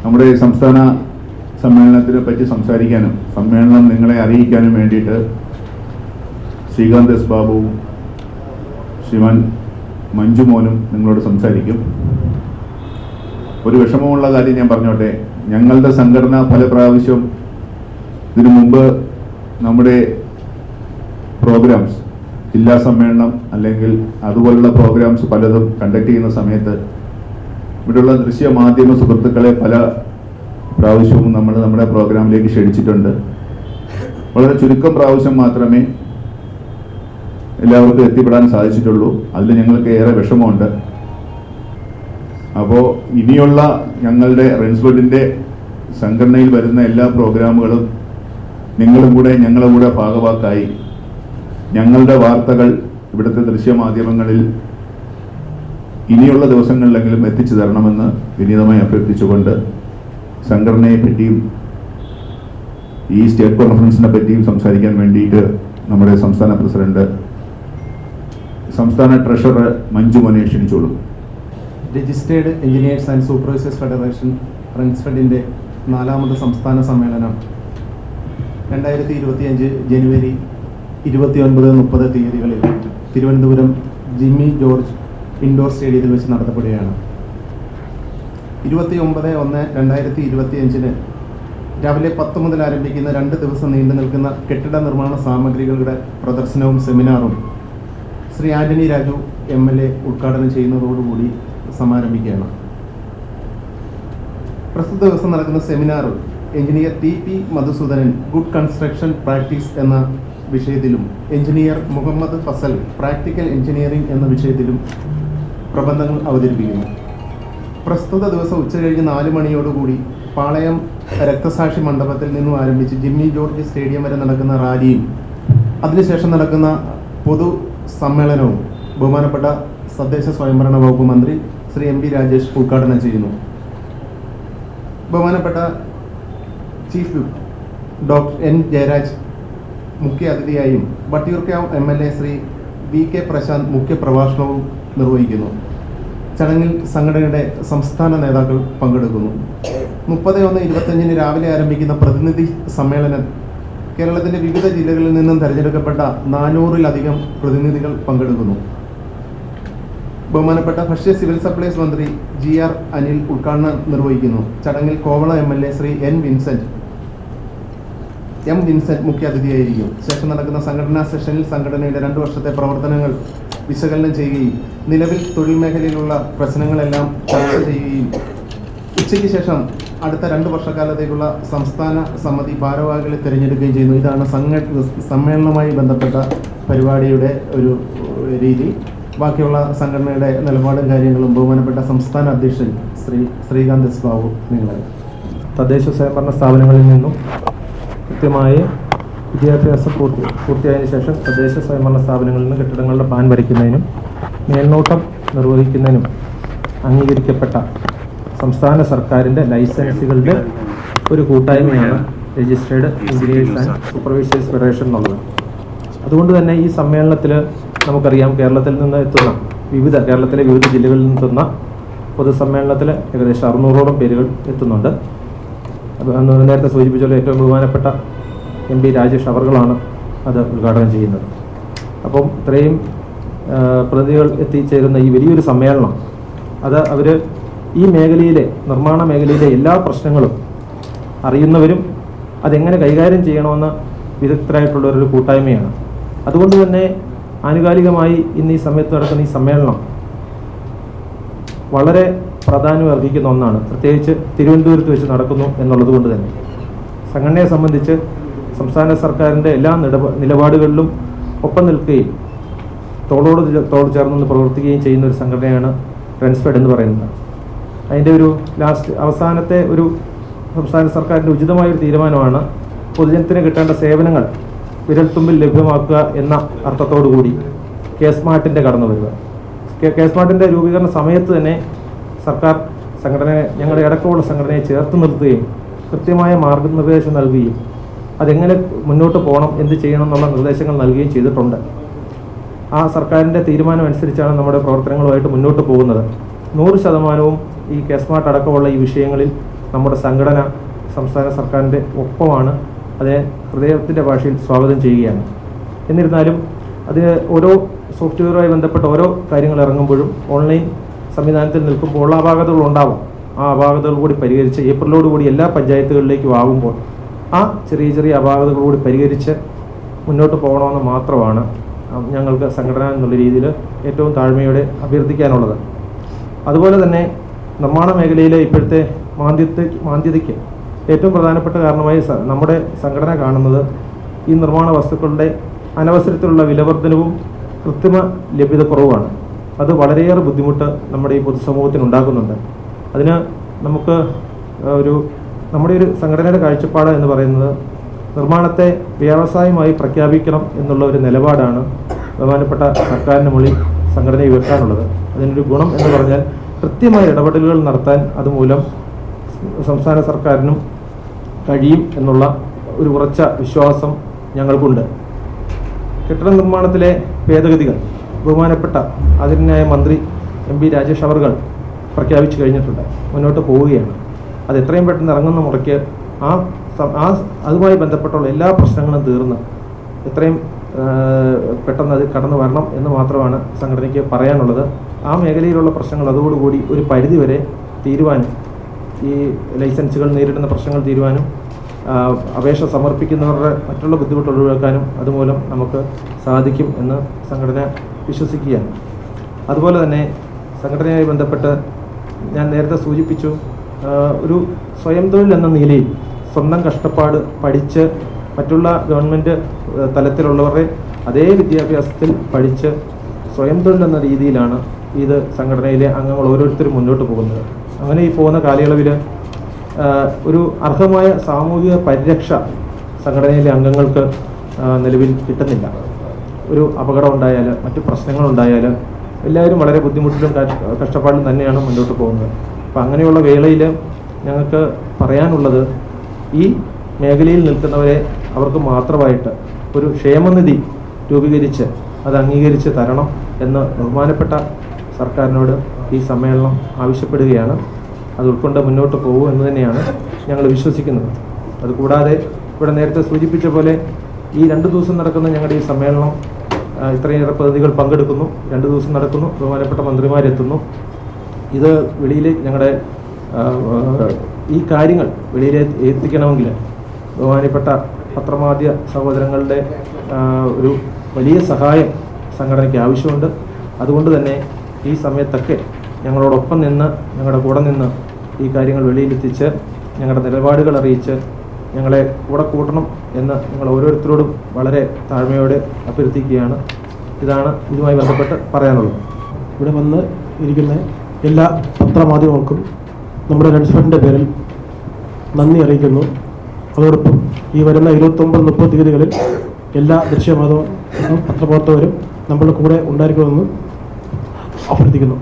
നമ്മുടെ സംസ്ഥാന സമ്മേളനത്തിനെ പറ്റി സംസാരിക്കാനും സമ്മേളനം നിങ്ങളെ അറിയിക്കാനും വേണ്ടിയിട്ട് ശ്രീകാന്ത് എസ് ബാബുവും ശ്രീമാൻ മഞ്ജുമോനും നിങ്ങളോട് സംസാരിക്കും. ഒരു വിഷമമുള്ള കാര്യം ഞാൻ പറഞ്ഞോട്ടെ. ഞങ്ങളുടെ സംഘടന പല പ്രാവശ്യം ഇതിനു മുമ്പ് നമ്മുടെ പ്രോഗ്രാംസ്, ജില്ലാ സമ്മേളനം അല്ലെങ്കിൽ അതുപോലുള്ള പ്രോഗ്രാംസ് പലതും കണ്ടക്ട് ചെയ്യുന്ന സമയത്ത് ഇവിടെയുള്ള ദൃശ്യമാധ്യമ സുഹൃത്തുക്കളെ പല പ്രാവശ്യവും നമ്മൾ നമ്മുടെ പ്രോഗ്രാമിലേക്ക് ക്ഷണിച്ചിട്ടുണ്ട്. വളരെ ചുരുക്കം പ്രാവശ്യം മാത്രമേ എല്ലാവർക്കും എത്തിപ്പെടാൻ സാധിച്ചിട്ടുള്ളൂ. അതിൽ ഞങ്ങൾക്ക് ഏറെ വിഷമമുണ്ട്. അപ്പോൾ ഇനിയുള്ള ഞങ്ങളുടെ റെൻസ്ബഡിൻ്റെ സംഘടനയിൽ വരുന്ന എല്ലാ പ്രോഗ്രാമുകളും നിങ്ങളും കൂടെ ഞങ്ങളുടെ കൂടെ ഭാഗവാക്കായി ഞങ്ങളുടെ വാർത്തകൾ ഇവിടുത്തെ ദൃശ്യമാധ്യമങ്ങളിൽ ഇനിയുള്ള ദിവസങ്ങളിലെങ്കിലും എത്തിച്ചു തരണമെന്ന് വിനീതമായി അഭ്യർത്ഥിച്ചുകൊണ്ട് സംഘടനയെ പറ്റിയും ഈ സ്റ്റേറ്റ് കോൺഫറൻസിനെ പറ്റിയും സംസാരിക്കാൻ വേണ്ടിയിട്ട് നമ്മുടെ സംസ്ഥാന പ്രസിഡന്റ്, സംസ്ഥാന ട്രഷറർ മഞ്ജുമോനെ ക്ഷണിച്ചോളൂ. Registered engineers and supervisors federation റെൻസ്ഫെഡിൻ്റെ 4ാമത് സംസ്ഥാന സമ്മേളനം 2025 ജനുവരി 29-30 തീയതികളിൽ തിരുവനന്തപുരം ജിമ്മി ജോർജ് ഇൻഡോർ സ്റ്റേഡിയത്തിൽ വെച്ച് നടത്തപ്പെടുകയാണ്. 29/1/2025 രാവിലെ 10 മുതൽ ആരംഭിക്കുന്ന 2 ദിവസം നീണ്ടു നിൽക്കുന്ന കെട്ടിട നിർമ്മാണ സാമഗ്രികളുടെ പ്രദർശനവും സെമിനാറും ശ്രീ ആന്റണി രാജു MLA ഉദ്ഘാടനം ചെയ്യുന്നതോടുകൂടി സമാരംഭിക്കുകയാണ്. പ്രസ്തുത ദിവസം നടക്കുന്ന സെമിനാറിൽ engineer TP Madhusudanan good construction practice എന്ന വിഷയത്തിലും engineer Muhammad Fazal practical engineering എന്ന വിഷയത്തിലും പ്രബന്ധങ്ങൾ അവതരിപ്പിക്കുന്നു. പ്രസ്തുത ദിവസം ഉച്ചകഴിഞ്ഞ് 4 മണിയോടുകൂടി പാളയം രക്തസാക്ഷി മണ്ഡപത്തിൽ നിന്നും ആരംഭിച്ച് ജിമ്മി ജോർജ് സ്റ്റേഡിയം വരെ നടക്കുന്ന റാലിയും അതിനുശേഷം നടക്കുന്ന പൊതു സമ്മേളനവും ബഹുമാനപ്പെട്ട തദ്ദേശ സ്വയംഭരണ വകുപ്പ് മന്ത്രി ശ്രീ MB രാജേഷ് ഉദ്ഘാടനം ചെയ്യുന്നു. ബഹുമാനപ്പെട്ട chief whip doctor N Jayaraj മുഖ്യ അതിഥിയായും വട്ടിയൂർക്കാവ് MLA ശ്രീ VK പ്രശാന്ത് മുഖ്യ പ്രഭാഷണവും നിർവഹിക്കുന്നു. ചടങ്ങിൽ സംഘടനയുടെ സംസ്ഥാന നേതാക്കൾ പങ്കെടുക്കുന്നു. 30/1/25 രാവിലെ ആരംഭിക്കുന്ന പ്രതിനിധി സമ്മേളനം കേരളത്തിൻ്റെ വിവിധ ജില്ലകളിൽ നിന്നും തിരഞ്ഞെടുക്കപ്പെട്ട 400-ലധികം പ്രതിനിധികൾ പങ്കെടുക്കുന്നു. ബഹുമാനപ്പെട്ട ഭക്ഷ്യ സിവിൽ സപ്ലൈസ് മന്ത്രി GR അനിൽ ഉദ്ഘാടനം നിർവഹിക്കുന്നു. ചടങ്ങിൽ Kovalam MLA Shri M Vincent മുഖ്യ അതിഥിയായിരിക്കും. ശേഷം നടക്കുന്ന സംഘടനാ സെഷനിൽ സംഘടനയുടെ 2 വർഷത്തെ പ്രവർത്തനങ്ങൾ വിശകലനം ചെയ്യുകയും നിലവിൽ തൊഴിൽ മേഖലയിലുള്ള പ്രശ്നങ്ങളെല്ലാം ചർച്ച ചെയ്യുകയും ഉച്ചയ്ക്ക് ശേഷം അടുത്ത 2 വർഷക്കാലത്തേക്കുള്ള സംസ്ഥാന സമിതി ഭാരവാഹികളെ തിരഞ്ഞെടുക്കുകയും ചെയ്യുന്നു. ഇതാണ് സമ്മേളനവുമായി ബന്ധപ്പെട്ട പരിപാടിയുടെ ഒരു രീതി. ബാക്കിയുള്ള സംഘടനയുടെ നിലപാടും കാര്യങ്ങളും ബഹുമാനപ്പെട്ട സംസ്ഥാന അധ്യക്ഷൻ ശ്രീകാന്ത് എസ് ബാബു നിങ്ങളെ. തദ്ദേശ സ്വയംഭരണ സ്ഥാപനങ്ങളിൽ നിന്നും കൃത്യമായി വിദ്യാഭ്യാസം പൂർത്തിയായതിനു ശേഷം തദ്ദേശ സ്വയംഭരണ സ്ഥാപനങ്ങളിൽ നിന്ന് കെട്ടിടങ്ങളുടെ പ്ലാൻ വരയ്ക്കുന്നതിനും മേൽനോട്ടം നിർവഹിക്കുന്നതിനും അംഗീകരിക്കപ്പെട്ട സംസ്ഥാന സർക്കാരിൻ്റെ ലൈസൻസുകളുടെ ഒരു കൂട്ടായ്മയാണ് registered engineers and supervisors federation എന്നുള്ളത്. അതുകൊണ്ട് തന്നെ ഈ സമ്മേളനത്തിൽ നമുക്കറിയാം കേരളത്തിലെ വിവിധ ജില്ലകളിൽ നിന്നെത്തുന്ന പൊതുസമ്മേളനത്തിൽ ഏകദേശം 600ഓളം പേരുകൾ എത്തുന്നുണ്ട്. നേരത്തെ സൂചിപ്പിച്ചുള്ള ഏറ്റവും ബഹുമാനപ്പെട്ട MB രാജേഷ് അവർകളാണ് അത് ഉദ്ഘാടനം ചെയ്യുന്നത്. അപ്പം ഇത്രയും പ്രതിനിധികൾ എത്തിച്ചേരുന്ന ഈ വലിയൊരു സമ്മേളനം അത് അവർ ഈ മേഖലയിലെ നിർമ്മാണ മേഖലയിലെ എല്ലാ പ്രശ്നങ്ങളും അറിയുന്നവരും അതെങ്ങനെ കൈകാര്യം ചെയ്യണമെന്ന് വിദഗ്ധരായിട്ടുള്ളവരൊരു കൂട്ടായ്മയാണ്. അതുകൊണ്ട് തന്നെ ആനുകാലികമായി ഇന്ന് ഈ സമയത്ത് നടക്കുന്ന ഈ സമ്മേളനം വളരെ പ്രാധാന്യം അർഹിക്കുന്ന ഒന്നാണ്. പ്രത്യേകിച്ച് തിരുവനന്തപുരത്ത് വെച്ച് നടക്കുന്നു എന്നുള്ളത് കൊണ്ട് തന്നെ സംഘടനയെ സംബന്ധിച്ച് സംസ്ഥാന സർക്കാരിൻ്റെ എല്ലാ നിലപാടുകളിലും ഒപ്പം നിൽക്കുകയും തോട് ചേർന്ന് പ്രവർത്തിക്കുകയും ചെയ്യുന്ന ഒരു സംഘടനയാണ് റെൻസ്ഫെഡ് എന്ന് പറയുന്നത്. അതിൻ്റെ ഒരു അവസാനത്തെ ഒരു സംസ്ഥാന സർക്കാരിൻ്റെ ഉചിതമായൊരു തീരുമാനമാണ് പൊതുജനത്തിന് കിട്ടേണ്ട സേവനങ്ങൾ വിരൽത്തുമ്പിൽ ലഭ്യമാക്കുക എന്ന അർത്ഥത്തോടു കൂടി കെ-സ്മാർട്ടിൻ്റെ കടന്നു വരിക. കെ-സ്മാർട്ടിൻ്റെ രൂപീകരണ സമയത്ത് തന്നെ സർക്കാർ സംഘടനയെ, ഞങ്ങളുടെ അടക്കമുള്ള സംഘടനയെ ചേർത്ത് നിർത്തുകയും കൃത്യമായ മാർഗനിർദ്ദേശം നൽകുകയും അതെങ്ങനെ മുന്നോട്ട് പോകണം, എന്ത് ചെയ്യണം എന്നുള്ള നിർദ്ദേശങ്ങൾ നൽകുകയും ചെയ്തിട്ടുണ്ട്. ആ സർക്കാരിൻ്റെ തീരുമാനം അനുസരിച്ചാണ് നമ്മുടെ പ്രവർത്തനങ്ങളുമായിട്ട് മുന്നോട്ട് പോകുന്നത്. 100% ഈ കെ-സ്മാർട്ട് അടക്കമുള്ള ഈ വിഷയങ്ങളിൽ നമ്മുടെ സംഘടന സംസ്ഥാന സർക്കാരിൻ്റെ ഒപ്പമാണ്. അതിനെ ഹൃദയത്തിൻ്റെ ഭാഷയിൽ സ്വാഗതം ചെയ്യുകയാണ്. എന്നിരുന്നാലും അതിന് ഓരോ സോഫ്റ്റ്വെയറുമായി ബന്ധപ്പെട്ട ഓരോ കാര്യങ്ങൾ ഇറങ്ങുമ്പോഴും ഓൺലൈൻ സംവിധാനത്തിൽ നിൽക്കുമ്പോൾ ഉള്ള അപാകതകൾ ഉണ്ടാവാം. ആ അപാകതകൾ കൂടി പരിഹരിച്ച് ഏപ്രിലോടുകൂടി എല്ലാ പഞ്ചായത്തുകളിലേക്കും ആകുമ്പോൾ ആ ചെറിയ ചെറിയ അപാകതകൾ കൂടി പരിഹരിച്ച് മുന്നോട്ട് പോകണമെന്ന് മാത്രമാണ് ഞങ്ങൾക്ക് സംഘടന എന്നുള്ള രീതിയിൽ ഏറ്റവും താഴ്മയോടെ അഭ്യർത്ഥിക്കാനുള്ളത്. അതുപോലെ തന്നെ നിർമ്മാണ മേഖലയിലെ ഇപ്പോഴത്തെ മാന്ദ്യതയ്ക്ക് ഏറ്റവും പ്രധാനപ്പെട്ട കാരണമായി നമ്മുടെ സംഘടന കാണുന്നത് ഈ നിർമ്മാണ വസ്തുക്കളുടെ അനവസരത്തിലുള്ള വിലവർദ്ധനവും കൃത്രിമ ലഭ്യതക്കുറവുമാണ്. അത് വളരെയേറെ ബുദ്ധിമുട്ട് നമ്മുടെ ഈ പൊതുസമൂഹത്തിന് ഉണ്ടാക്കുന്നുണ്ട്. അതിന് നമുക്ക് നമ്മുടെ ഒരു സംഘടനയുടെ കാഴ്ചപ്പാട് എന്ന് പറയുന്നത് നിർമ്മാണത്തെ വ്യവസായമായി പ്രഖ്യാപിക്കണം എന്നുള്ള ഒരു നിലപാടാണ് ബഹുമാനപ്പെട്ട സർക്കാരിന് മുകളിൽ സംഘടന ഉയർത്താനുള്ളത്. അതിനൊരു ഗുണം എന്ന് പറഞ്ഞാൽ കൃത്യമായ ഇടപെടലുകൾ നടത്താൻ അതുമൂലം സംസ്ഥാന സർക്കാരിനും കഴിയും എന്നുള്ള ഒരു ഉറച്ച വിശ്വാസം ഞങ്ങൾക്കുണ്ട്. കെട്ടിട നിർമ്മാണത്തിലെ ഭേദഗതികൾ ബഹുമാനപ്പെട്ട ആദരണീയനായ മന്ത്രി MP രാജേഷ് അവർകൾ പ്രഖ്യാപിച്ചു കഴിഞ്ഞിട്ടുണ്ട്. മുന്നോട്ട് പോവുകയാണ്. അത് എത്രയും പെട്ടെന്ന് ഇറങ്ങുന്ന മുറയ്ക്ക് അതുമായി ബന്ധപ്പെട്ടുള്ള എല്ലാ പ്രശ്നങ്ങളും തീർന്ന് എത്രയും പെട്ടെന്ന് അത് കടന്നു വരണം എന്ന് മാത്രമാണ് സംഘടനയ്ക്ക് പറയാനുള്ളത്. ആ മേഖലയിലുള്ള പ്രശ്നങ്ങൾ അതോടുകൂടി ഒരു പരിധിവരെ തീരുവാനും ഈ ലൈസൻസുകൾ നേരിടുന്ന പ്രശ്നങ്ങൾ തീരുവാനും അപേക്ഷ സമർപ്പിക്കുന്നവരുടെ മറ്റുള്ള ബുദ്ധിമുട്ട് ഒഴിവാക്കാനും അതുമൂലം നമുക്ക് സാധിക്കും എന്ന് സംഘടന വിശ്വസിക്കുകയാണ്. അതുപോലെ തന്നെ സംഘടനയുമായി ബന്ധപ്പെട്ട് ഞാൻ നേരത്തെ സൂചിപ്പിച്ചു, ഒരു സ്വയം തൊഴിൽ എന്ന നിലയിൽ സ്വന്തം കഷ്ടപ്പാട് പഠിച്ച് മറ്റുള്ള ഗവൺമെൻറ് തലത്തിലുള്ളവരുടെ അതേ വിദ്യാഭ്യാസത്തിൽ പഠിച്ച് സ്വയം തൊഴിൽ എന്ന രീതിയിലാണ് ഇത് സംഘടനയിലെ അംഗങ്ങൾ ഓരോരുത്തരും മുന്നോട്ട് പോകുന്നത്. അങ്ങനെ ഈ പോകുന്ന കാലയളവിൽ ഒരു അർഹമായ സാമൂഹിക പരിരക്ഷ സംഘടനയിലെ അംഗങ്ങൾക്ക് നിലവിൽ കിട്ടുന്നില്ല. ഒരു അപകടം ഉണ്ടായാൽ, മറ്റു പ്രശ്നങ്ങളുണ്ടായാൽ എല്ലാവരും വളരെ ബുദ്ധിമുട്ടിലും കഷ്ടപ്പാടിലും തന്നെയാണ് മുന്നോട്ട് പോകുന്നത്. അപ്പം അങ്ങനെയുള്ള വേളയിൽ ഞങ്ങൾക്ക് പറയാനുള്ളത്, ഈ മേഖലയിൽ നിൽക്കുന്നവരെ അവർക്ക് മാത്രമായിട്ട് ഒരു ക്ഷേമനിധി രൂപീകരിച്ച് അത് അംഗീകരിച്ച് തരണം എന്ന് ബഹുമാനപ്പെട്ട സർക്കാരിനോട് ഈ സമ്മേളനം ആവശ്യപ്പെടുകയാണ്. അത് ഉൾക്കൊണ്ട് മുന്നോട്ട് പോകും എന്ന് തന്നെയാണ് ഞങ്ങൾ വിശ്വസിക്കുന്നത്. അതുകൂടാതെ ഇവിടെ നേരത്തെ സൂചിപ്പിച്ച പോലെ ഈ 2 ദിവസം നടക്കുന്ന ഞങ്ങളുടെ ഈ സമ്മേളനം ഇത്രയേറെ പ്രതിനിധികൾ പങ്കെടുക്കുന്നു. 2 ദിവസം നടക്കുന്നു. ബഹുമാനപ്പെട്ട മന്ത്രിമാരെത്തുന്നു. ഇത് വെളിയിലേക്ക് ഞങ്ങളുടെ ഈ കാര്യങ്ങൾ വെളിയിലേക്ക് എത്തിക്കണമെങ്കിൽ ബഹുമാനപ്പെട്ട പത്രമാധ്യമ സഹോദരങ്ങളുടെ ഒരു വലിയ സഹായം സംഘടനയ്ക്ക് ആവശ്യമുണ്ട്. അതുകൊണ്ട് തന്നെ ഈ സമയത്തൊക്കെ ഞങ്ങളോടൊപ്പം നിന്ന്, ഞങ്ങളുടെ കൂടെ നിന്ന് ഈ കാര്യങ്ങൾ വെളിയിലെത്തിച്ച് ഞങ്ങളുടെ നിലപാടുകൾ അറിയിച്ച് ഞങ്ങളെ കൂടെ കൂട്ടണം എന്ന് നിങ്ങൾ ഓരോരുത്തരോടും വളരെ താഴ്മയോടെ അഭ്യർത്ഥിക്കുകയാണ്. ഇതാണ് ഇതുമായി ബന്ധപ്പെട്ട് പറയാനുള്ളത്. ഇവിടെ വന്ന് ഇരിക്കുന്ന എല്ലാ പത്രമാധ്യമങ്ങൾക്കും നമ്മുടെ റെഡ്സ്ഫണ്ടിൻ്റെ പേരിൽ നന്ദി അറിയിക്കുന്നു. അതോടൊപ്പം ഈ വരുന്ന 29-30 തീയതികളിൽ എല്ലാ ദൃശ്യമാധ്യമ പത്രപ്രവർത്തകരും നമ്മളുടെ കൂടെ ഉണ്ടായിരിക്കുമെന്ന് അഭ്യർത്ഥിക്കുന്നു.